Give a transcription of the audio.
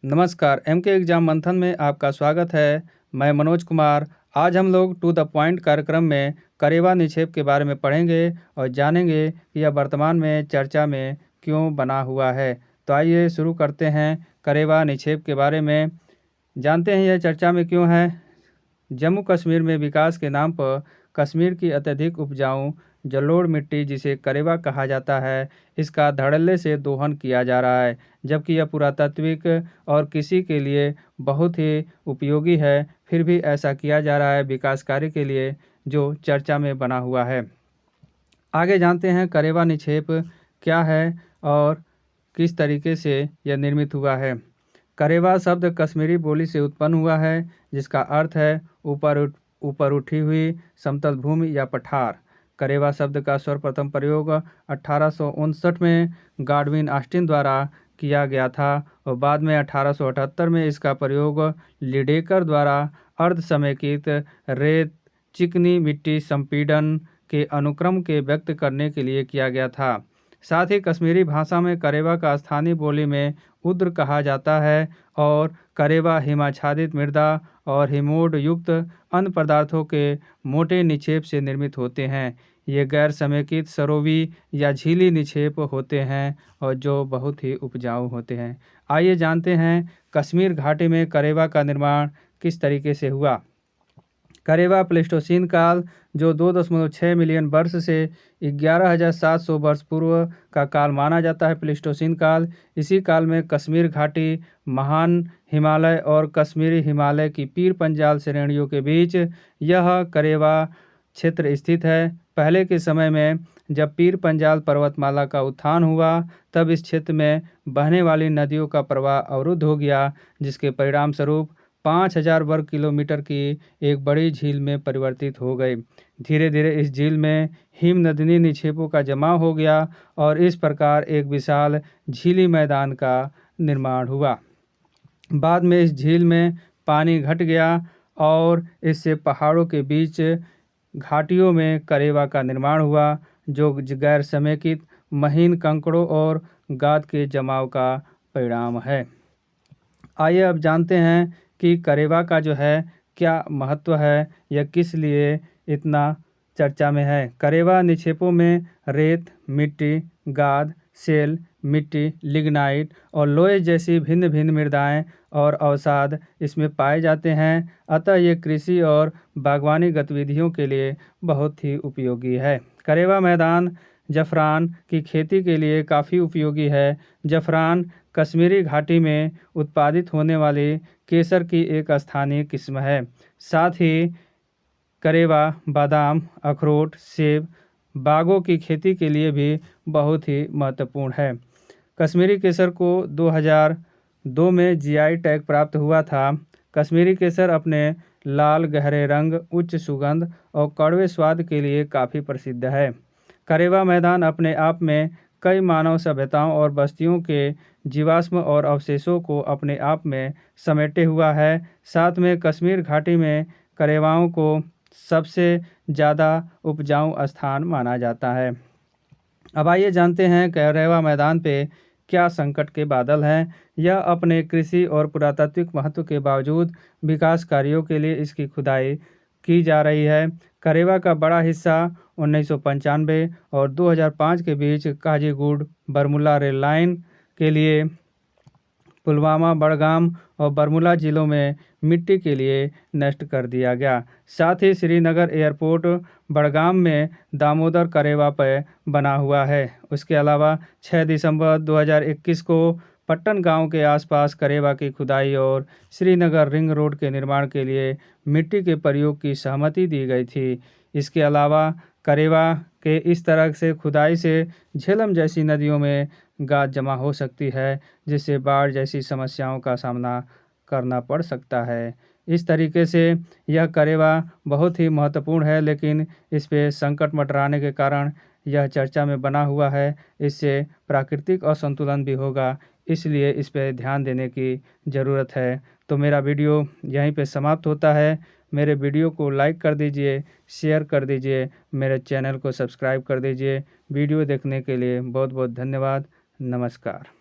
नमस्कार, MK exam मंथन में आपका स्वागत है। मैं मनोज कुमार। आज हम लोग टू द पॉइंट कार्यक्रम में करेवा निक्षेप के बारे में पढ़ेंगे और जानेंगे कि यह वर्तमान में चर्चा में क्यों बना हुआ है। तो आइए शुरू करते हैं। करेवा निक्षेप के बारे में जानते हैं यह चर्चा में क्यों है। जम्मू कश्मीर में विकास के नाम पर कश्मीर की अत्यधिक उपजाऊ जलोढ़ मिट्टी, जिसे करेवा कहा जाता है, इसका धड़ल्ले से दोहन किया जा रहा है, जबकि यह पुरातात्विक और कृषि के लिए बहुत ही उपयोगी है। फिर भी ऐसा किया जा रहा है विकास कार्य के लिए, जो चर्चा में बना हुआ है। आगे जानते हैं करेवा निक्षेप क्या है और किस तरीके से यह निर्मित हुआ है। करेवा शब्द कश्मीरी बोली से उत्पन्न हुआ है, जिसका अर्थ है ऊपर उठी हुई समतल भूमि या पठार। करेवा शब्द का सर्वप्रथम प्रयोग 1859 में गॉडविन ऑस्टिन द्वारा किया गया था और बाद में 1878 में इसका प्रयोग लीडेकर द्वारा अर्धसमेकित रेत चिकनी मिट्टी संपीड़न के अनुक्रम के व्यक्त करने के लिए किया गया था। साथ ही कश्मीरी भाषा में करेवा का स्थानीय बोली में उद्र कहा जाता है और करेवा हिमाच्छादित मृदा और हिमोड युक्त अन्य पदार्थों के मोटे निक्षेप से निर्मित होते हैं। ये गैर समेकित सरोवी या झीली निक्षेप होते हैं और जो बहुत ही उपजाऊ होते हैं। आइए जानते हैं कश्मीर घाटी में करेवा का निर्माण किस तरीके से हुआ। करेवा प्लेस्टोसीन काल, जो 2.6 मिलियन वर्ष से 11,700 वर्ष पूर्व का काल माना जाता है। प्लेस्टोसीन काल, इसी काल में कश्मीर घाटी, महान हिमालय और कश्मीरी हिमालय की पीर पंजाल श्रेणियों के बीच यह करेवा क्षेत्र स्थित है। पहले के समय में जब पीर पंजाल पर्वतमाला का उत्थान हुआ, तब इस क्षेत्र में बहने वाली नदियों का प्रवाह अवरुद्ध हो गया, जिसके परिणाम स्वरूप 5,000 वर्ग किलोमीटर की एक बड़ी झील में परिवर्तित हो गई। धीरे धीरे इस झील में हिमनदनी निक्षेपों का जमाव हो गया और इस प्रकार एक विशाल झीली मैदान का निर्माण हुआ। बाद में इस झील में पानी घट गया और इससे पहाड़ों के बीच घाटियों में करेवा का निर्माण हुआ, जो गैर समेकित महीन कंकड़ों और गाद के जमाव का परिणाम है। आइए अब जानते हैं कि करेवा का जो है क्या महत्व है, यह किस लिए इतना चर्चा में है। करेवा निक्षेपों में रेत, मिट्टी, गाद, सेल, मिट्टी, लिग्नाइट और लोहे जैसी भिन्न भिन्न मृदाएं और अवसाद इसमें पाए जाते हैं। अतः ये कृषि और बागवानी गतिविधियों के लिए बहुत ही उपयोगी है। करेवा मैदान जफरान की खेती के लिए काफ़ी उपयोगी है। जफरान कश्मीरी घाटी में उत्पादित होने वाली केसर की एक स्थानीय किस्म है। साथ ही करेवा बादाम, अखरोट, सेब, बागों की खेती के लिए भी बहुत ही महत्वपूर्ण है। कश्मीरी केसर को 2002 में जीआई टैग प्राप्त हुआ था। कश्मीरी केसर अपने लाल गहरे रंग, उच्च सुगंध और कड़वे स्वाद के लिए काफ़ी प्रसिद्ध है। करेवा मैदान अपने आप में कई मानव सभ्यताओं और बस्तियों के जीवाश्म और अवशेषों को अपने आप में समेटे हुआ है। साथ में कश्मीर घाटी में करेवाओं को सबसे ज़्यादा उपजाऊ स्थान माना जाता है। अब आइए जानते हैं करेवा मैदान पे क्या संकट के बादल हैं। यह अपने कृषि और पुरातात्विक महत्व के बावजूद विकास कार्यों के लिए इसकी खुदाई की जा रही है। करेवा का बड़ा हिस्सा 1995 और 2005 के बीच काजीगुंड बरमुला रेल लाइन के लिए पुलवामा, बड़गाम और बरमुला जिलों में मिट्टी के लिए नष्ट कर दिया गया। साथ ही श्रीनगर एयरपोर्ट बड़गाम में दामोदर करेवा पर बना हुआ है। उसके अलावा 6 दिसंबर 2021 को पट्टन गांव के आसपास करेवा की खुदाई और श्रीनगर रिंग रोड के निर्माण के लिए मिट्टी के प्रयोग की सहमति दी गई थी। इसके अलावा करेवा के इस तरह से खुदाई से झेलम जैसी नदियों में गाद जमा हो सकती है, जिससे बाढ़ जैसी समस्याओं का सामना करना पड़ सकता है। इस तरीके से यह करेवा बहुत ही महत्वपूर्ण है, लेकिन इस पे संकट मंडराने के कारण यह चर्चा में बना हुआ है। इससे प्राकृतिक असंतुलन भी होगा, इसलिए इस पे ध्यान देने की ज़रूरत है। तो मेरा वीडियो यहीं पे समाप्त होता है। मेरे वीडियो को लाइक कर दीजिए, शेयर कर दीजिए, मेरे चैनल को सब्सक्राइब कर दीजिए। वीडियो देखने के लिए बहुत बहुत धन्यवाद। नमस्कार।